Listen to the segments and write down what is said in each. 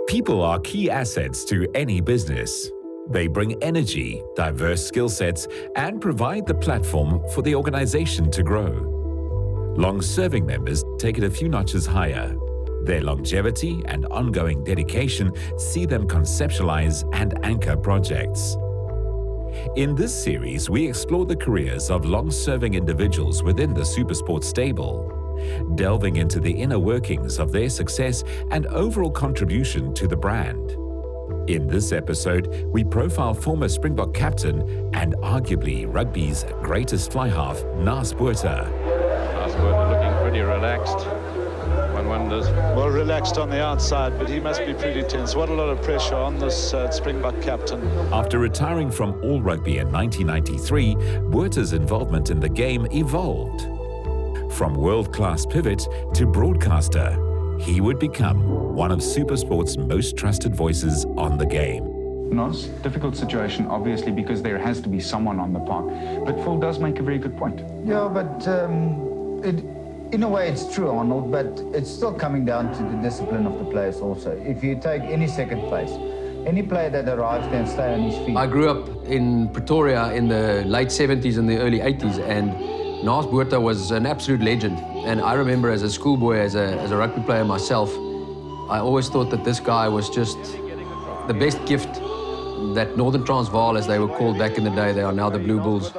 People are key assets to any business. They bring energy, diverse skill sets, and provide the platform for the organization to grow. Long-serving members take it a few notches higher. Their longevity and ongoing dedication see them conceptualize and anchor projects. In this series, we explore the careers of long-serving individuals within the SuperSport stable, delving into the inner workings of their success and overall contribution to the brand. In this episode, we profile former Springbok captain and arguably rugby's greatest fly-half, Naas Botha. Naas Botha looking pretty relaxed. One wonders. Well, relaxed on the outside, but he must be pretty tense. What a lot of pressure on this Springbok captain. After retiring from All Rugby in 1993, Botha's involvement in the game evolved. From world-class pivot to broadcaster, he would become one of SuperSport's most trusted voices on the game. Naas, difficult situation, obviously, because there has to be someone on the park. But Phil does make a very good point. Yeah, but in a way it's true, Arnold, but it's still coming down to the discipline of the players also. If you take any second place, any player that arrives can stay on his feet. I grew up in Pretoria in the late 70s and the early 80s, and Naas Botha was an absolute legend. And I remember as a schoolboy, as a rugby player myself, I always thought that this guy was just the best gift that Northern Transvaal, as they were called back in the day, they are now the Blue Bulls.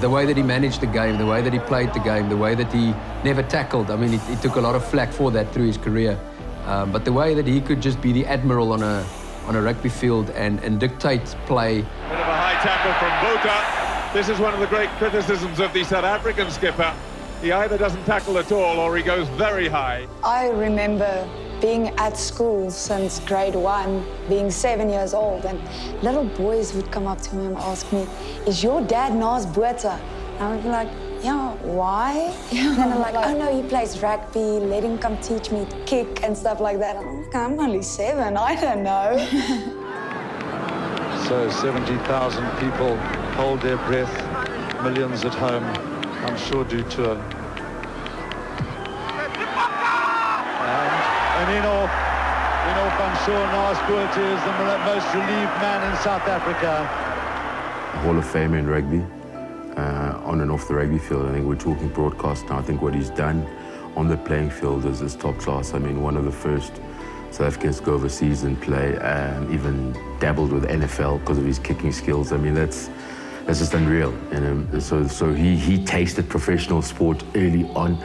The way that he managed the game, the way that he played the game, the way that he never tackled. I mean, he took a lot of flack for that through his career. But the way that he could just be the admiral on a rugby field and dictate play. Bit of a high tackle from Botha. This is one of the great criticisms of the South African skipper. He either doesn't tackle at all or he goes very high. I remember being at school since grade 1, being 7 years old, and little boys would come up to me and ask me, "Is your dad Naas Botha?" And I would be like, "Yeah, why?" And then I'm like, "Oh no, he plays rugby, let him come teach me to kick and stuff like that." And I'm like, "I'm only 7, I don't know." So 70,000 people hold their breath, millions at home, I'm sure do too. And in off, I'm sure Naas Botha is the most relieved man in South Africa. Hall of Famer in rugby, on and off the rugby field. I think we're talking broadcast now. I think what he's done on the playing field is top class. I mean, one of the first South Africans to go overseas and play, even dabbled with NFL because of his kicking skills. I mean, that's just unreal. And so he tasted professional sport early on,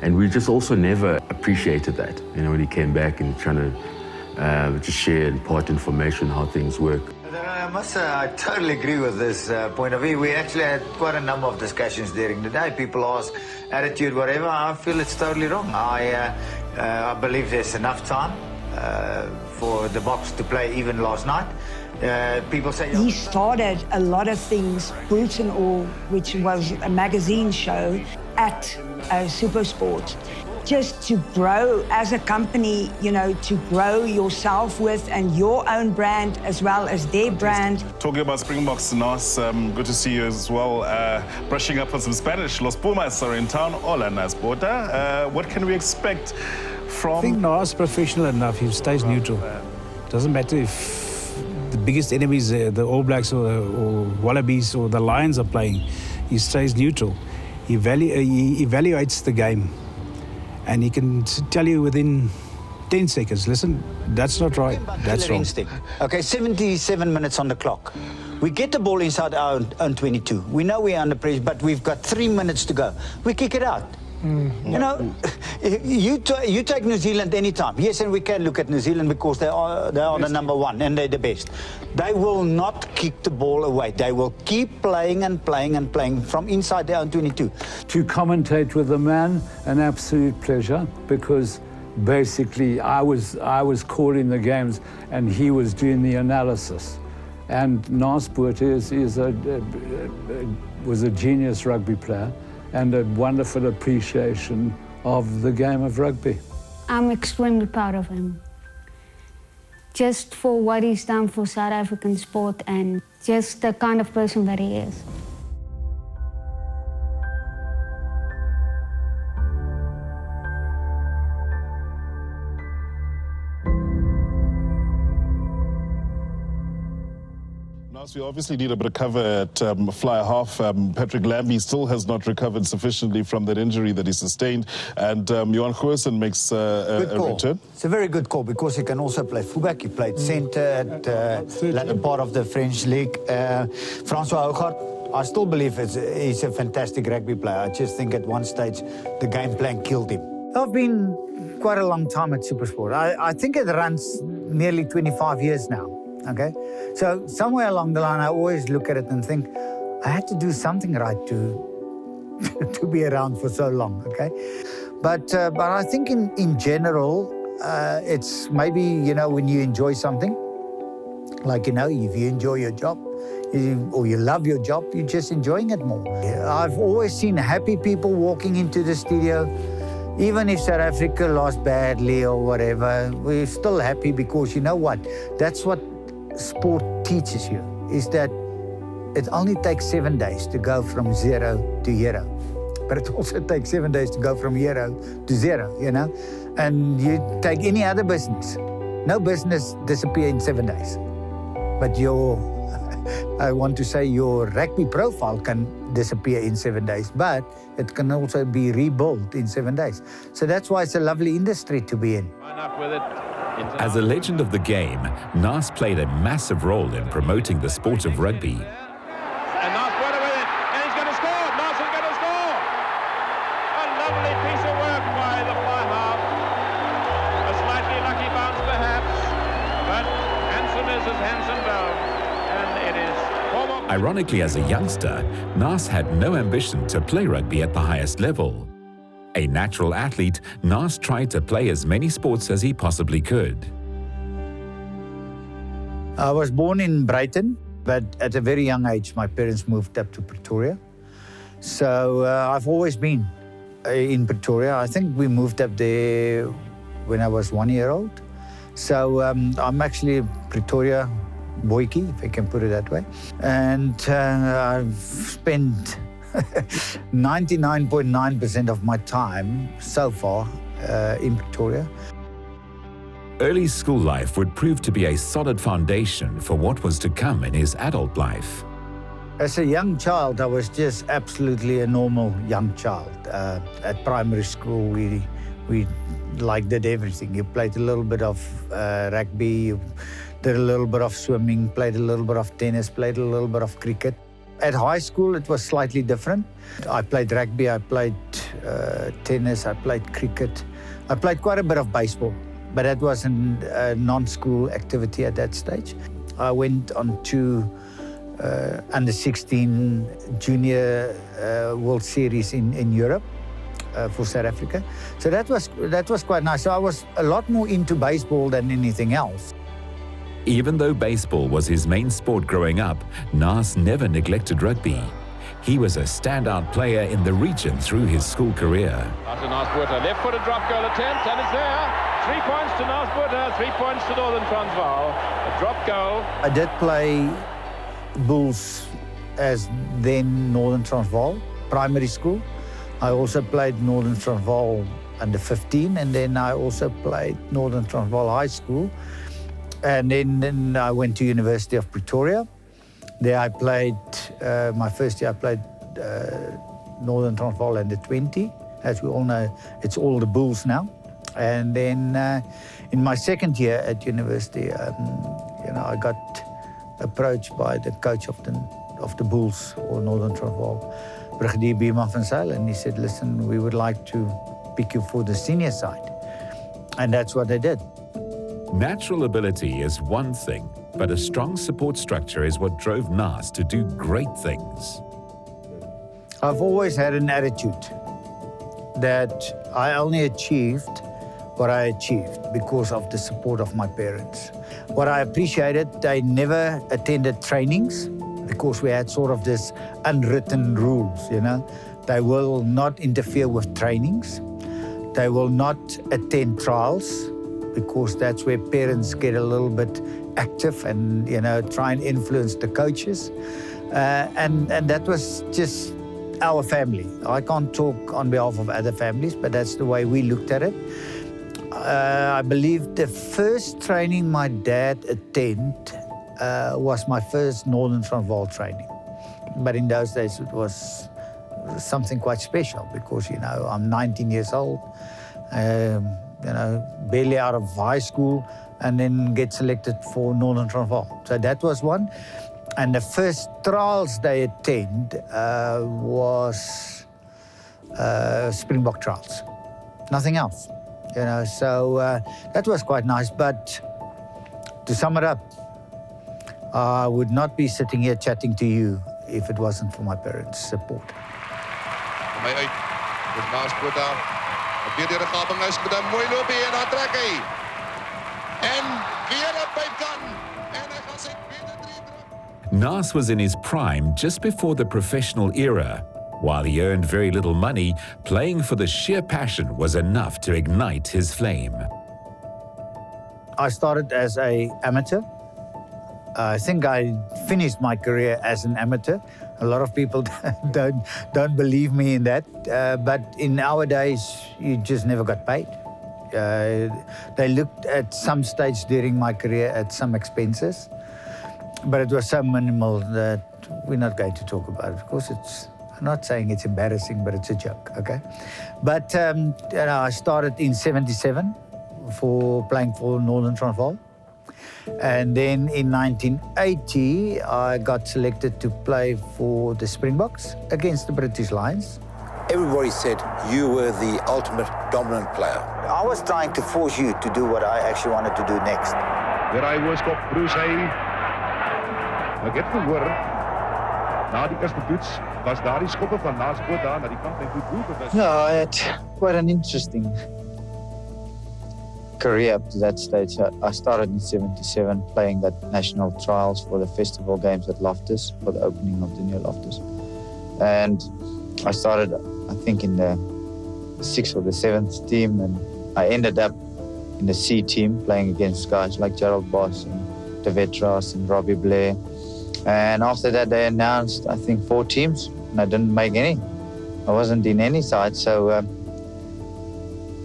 and we just also never appreciated that. You know, when he came back and trying to just share and impart information how things work. I must say, I totally agree with this point of view. We actually had quite a number of discussions during the day. People ask attitude, whatever. I feel it's totally wrong. I believe there's enough time for the Boks to play even last night. People say he started a lot of things, Boots and All, which was a magazine show at SuperSport, just to grow as a company, you know, to grow yourself with and your own brand as well as their brand. Talking about Springboks, Naas, good to see you as well. Brushing up on some Spanish. Los Pumas are in town. Hola, Naas Botha. What can we expect from... I think Naas is professional enough. He stays neutral. Doesn't matter if the biggest enemies, the All Blacks or Wallabies or the Lions are playing. He stays neutral. He evaluates the game. And he can tell you within 10 seconds, listen, that's not right, that's wrong. Okay, 77 minutes on the clock. We get the ball inside our own 22. We know we're under pressure, but we've got 3 minutes to go. We kick it out. You know, you take New Zealand anytime. Yes, and we can look at New Zealand because they are the number one and they're the best. They will not kick the ball away. They will keep playing and playing and playing from inside their own 22. To commentate with the man, an absolute pleasure, because basically I was calling the games and he was doing the analysis. And Naas Botha was a genius rugby player and a wonderful appreciation of the game of rugby. I'm extremely proud of him. Just for what he's done for South African sport and just the kind of person that he is. We obviously need a bit of cover at fly half. Patrick Lambie still has not recovered sufficiently from that injury that he sustained, and Johan Goosen makes a return. It's a very good call because he can also play fullback. He played centre at latter part of the French league. Francois Hougaard, I still believe he's a fantastic rugby player. I just think at one stage the game plan killed him. I've been quite a long time at SuperSport. I think it runs nearly 25 years now. Okay, so somewhere along the line, I always look at it and think, I had to do something right to be around for so long. Okay, but I think in general, it's maybe when you enjoy something, like if you enjoy your job, or you love your job, you're just enjoying it more. I've always seen happy people walking into the studio. Even if South Africa lost badly or whatever, we're still happy because you know what? That's what sport teaches you, is that it only takes 7 days to go from 0 to hero. But it also takes 7 days to go from hero to 0, And you take any other business. No business disappears in 7 days. But I want to say your rugby profile can disappear in 7 days, but it can also be rebuilt in 7 days. So that's why it's a lovely industry to be in. As a legend of the game, Naas played a massive role in promoting the sport of rugby. And Naas Botha with it, and he's going to score. Naas is going to score. A lovely piece of work by the fly half. A slightly lucky bounce perhaps, but handsome is as handsome down. And it is almost... Ironically, as a youngster, Naas had no ambition to play rugby at the highest level. A natural athlete, Naas tried to play as many sports as he possibly could. I was born in Brighton, but at a very young age, my parents moved up to Pretoria. So I've always been in Pretoria. I think we moved up there when I was 1 year old. So I'm actually a Pretoria boykie, if I can put it that way. And I've spent 99.9% of my time so far in Pretoria. Early school life would prove to be a solid foundation for what was to come in his adult life. As a young child, I was just absolutely a normal young child. At primary school, we did everything. You played a little bit of rugby, you did a little bit of swimming, played a little bit of tennis, played a little bit of cricket. At high school, it was slightly different. I played rugby, I played tennis, I played cricket. I played quite a bit of baseball, but that was a non-school activity at that stage. I went on to under 16 junior World Series in Europe for South Africa. So that was quite nice. So I was a lot more into baseball than anything else. Even though baseball was his main sport growing up, Naas never neglected rugby. He was a standout player in the region through his school career. After Naas Botha, left-footed drop goal attempt, and it's there. 3 points to Naas Botha, 3 points to Northern Transvaal. A drop goal. I did play Bulls as then Northern Transvaal, primary school. I also played Northern Transvaal under 15, and then I also played Northern Transvaal High School. And then I went to University of Pretoria. There I played, my first year I played Northern Transvaal under 20. As we all know, it's all the Bulls now. And then in my second year at university, I got approached by the coach of the Bulls or Northern Transvaal, Brigadier Beerman van Zyl, and he said, listen, we would like to pick you for the senior side. And that's what I did. Natural ability is one thing, but a strong support structure is what drove Naas to do great things. I've always had an attitude that I only achieved what I achieved because of the support of my parents. What I appreciated, they never attended trainings because we had sort of this unwritten rules, They will not interfere with trainings. They will not attend trials, because that's where parents get a little bit active and, try and influence the coaches. And that was just our family. I can't talk on behalf of other families, but that's the way we looked at it. I believe the first training my dad attended was my first Northern Transvaal training. But in those days it was something quite special because, you know, I'm 19 years old, you know, barely out of high school, and then get selected for Northern Transvaal. So that was one. And the first trials they attend was Springbok trials. Nothing else, you know. So that was quite nice. But to sum it up, I would not be sitting here chatting to you if it wasn't for my parents' support. My uit. Dus naast Botha. Weer deur die Gabinghuis met 'n mooi loopie en dan trek hy. En weer op by kan. En hy gaan sy tweede 3 druk. Naas was in his prime just before the professional era. While he earned very little money, playing for the sheer passion was enough to ignite his flame. I started as an amateur. I think I finished my career as an amateur. A lot of people don't believe me in that. But in our days, you just never got paid. They looked at some stage during my career at some expenses, but it was so minimal that we're not going to talk about it because I'm not saying it's embarrassing, but it's a joke, okay? But you know, I started in '77 for playing for Northern Transvaal. And then in 1980, I got selected to play for the Springboks against the British Lions. Everybody said you were the ultimate dominant player. I was trying to force you to do what I actually wanted to do next. Weer hy hoorskop, Bruce hy. Ek het gehoor, na die eerste toets, was daar die skoppe van Naas Botha na die kant en goed doel gewis. No, I had quite an interesting career up to that stage. I started in '77 playing that national trials for the festival games at Loftus, for the opening of the new Loftus. And I started, I think, in the 6th or the 7th team, and I ended up in the C team playing against guys like Gerald Boss and De Vetras and Robbie Blair. And after that, they announced, I think, 4 teams, and I didn't make any. I wasn't in any side, so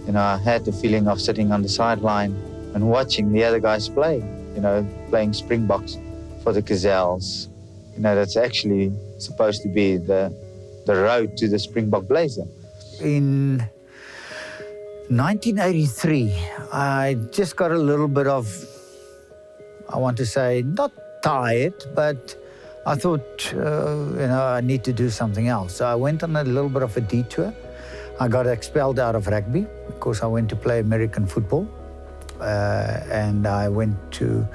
you know, I had the feeling of sitting on the sideline and watching the other guys play, you know, playing Springboks for the Gazelles. You know, that's actually supposed to be the road to the Springbok Blazer. In 1983, I just got a little bit of, I want to say, not tired, but I thought, you know, I need to do something else. So I went on a little bit of a detour. I got expelled out of rugby because I went to play American football. And I went to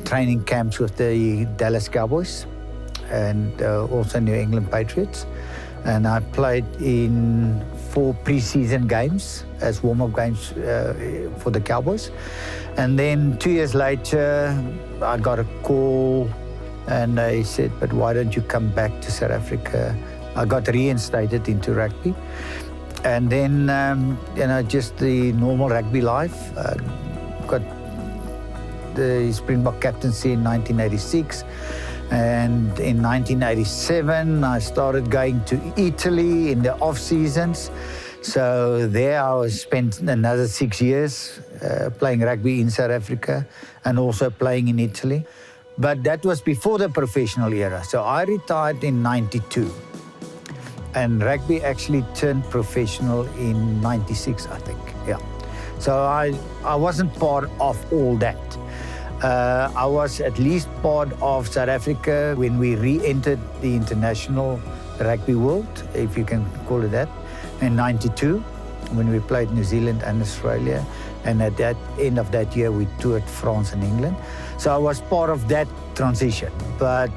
training camps with the Dallas Cowboys and also New England Patriots. And I played in 4 pre-season games as warm-up games for the Cowboys. And then 2 years later, I got a call and they said, but why don't you come back to South Africa? I got reinstated into rugby. And then, you know, just the normal rugby life. Got the Springbok captaincy in 1986. And in 1987, I started going to Italy in the off seasons. So there I spent another 6 years playing rugby in South Africa and also playing in Italy. But that was before the professional era. So I retired in '92. And rugby actually turned professional in '96, I think. Yeah. So I wasn't part of all that. I was at least part of South Africa when we re-entered the international rugby world, if you can call it that, in '92, when we played New Zealand and Australia. And at that end of that year, we toured France and England. So I was part of that transition, but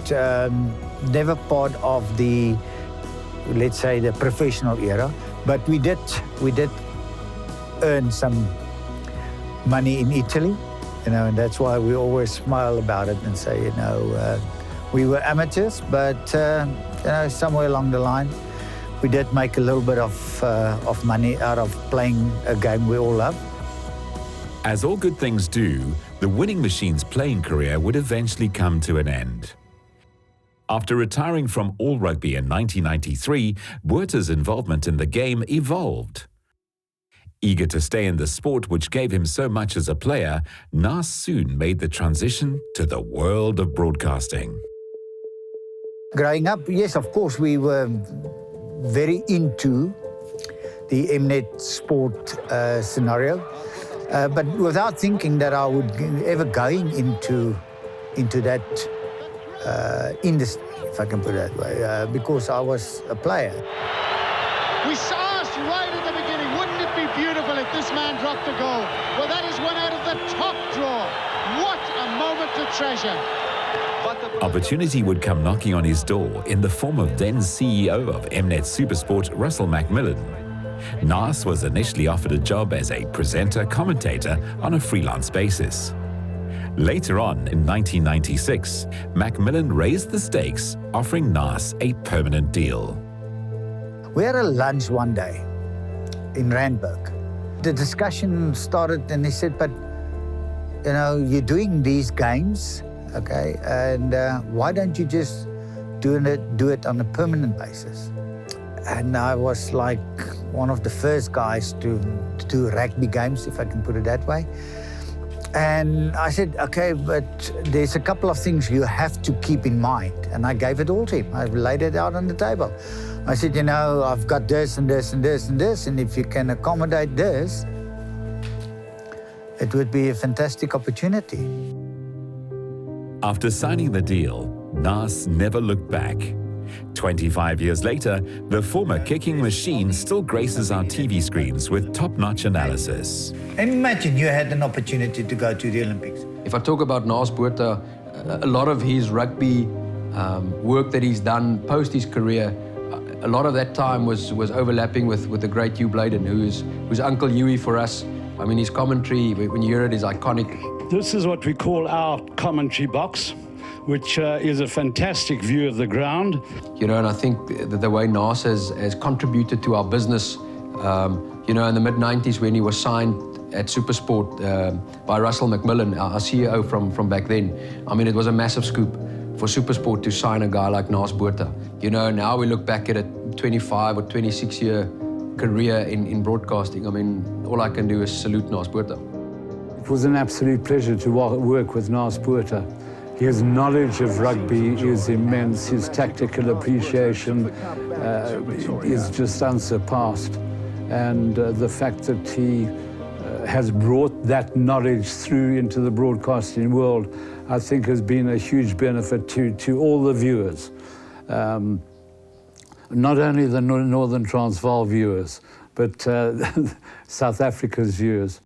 never part of the, let's say, the professional era. But we did earn some money in Italy, you know, and that's why we always smile about it and say, you know, we were amateurs, but you know, somewhere along the line, we did make a little bit of money out of playing a game we all love. As all good things do, the Winning Machine's playing career would eventually come to an end. After retiring from all rugby in 1993, Botha's involvement in the game evolved. Eager to stay in the sport which gave him so much as a player, Naas soon made the transition to the world of broadcasting. Growing up, yes, of course, we were very into the Mnet sport scenario, but without thinking that I would ever going into that industry, if I can put it that way, because I was a player. We asked right at the beginning, wouldn't it be beautiful if this man dropped a goal? Well, that is one out of the top draw. What a moment to treasure. Opportunity would come knocking on his door in the form of then CEO of Mnet Supersport, Russell McMillan. Naas was initially offered a job as a presenter-commentator on a freelance basis. Later on, in 1996, McMillan raised the stakes, offering Naas a permanent deal. We had a lunch one day in Randburg. The discussion started and he said, but, you know, you're doing these games, okay, and why don't you just do it on a permanent basis? And I was like one of the first guys to do rugby games, if I can put it that way. And I said, okay, but there's a couple of things you have to keep in mind. And I gave it all to him. I laid it out on the table. I said, you know, I've got this and this and this and this, and if you can accommodate this, it would be a fantastic opportunity. After signing the deal, Naas never looked back. 25 years later, the former kicking machine still graces our TV screens with top-notch analysis. Imagine you had an opportunity to go to the Olympics. If I talk about Naas Botha, a lot of his rugby work that he's done post his career, a lot of that time was overlapping with the great Hugh Bladen, who's Uncle Hughie for us. I mean, his commentary, when you hear it, is iconic. This is what we call our commentary box, which is a fantastic view of the ground. You know, and I think the way Naas has contributed to our business, you know, in the mid-90s when he was signed at SuperSport by Russell McMillan, our CEO from back then. I mean, it was a massive scoop for SuperSport to sign a guy like Naas Botha. You know, now we look back at a 25 or 26-year career in broadcasting. I mean, all I can do is salute Naas Botha. It was an absolute pleasure to work with Naas Botha. His knowledge of rugby is immense. His tactical appreciation is just unsurpassed. And the fact that he has brought that knowledge through into the broadcasting world, I think has been a huge benefit to all the viewers. Not only the Northern Transvaal viewers, but South Africa's viewers.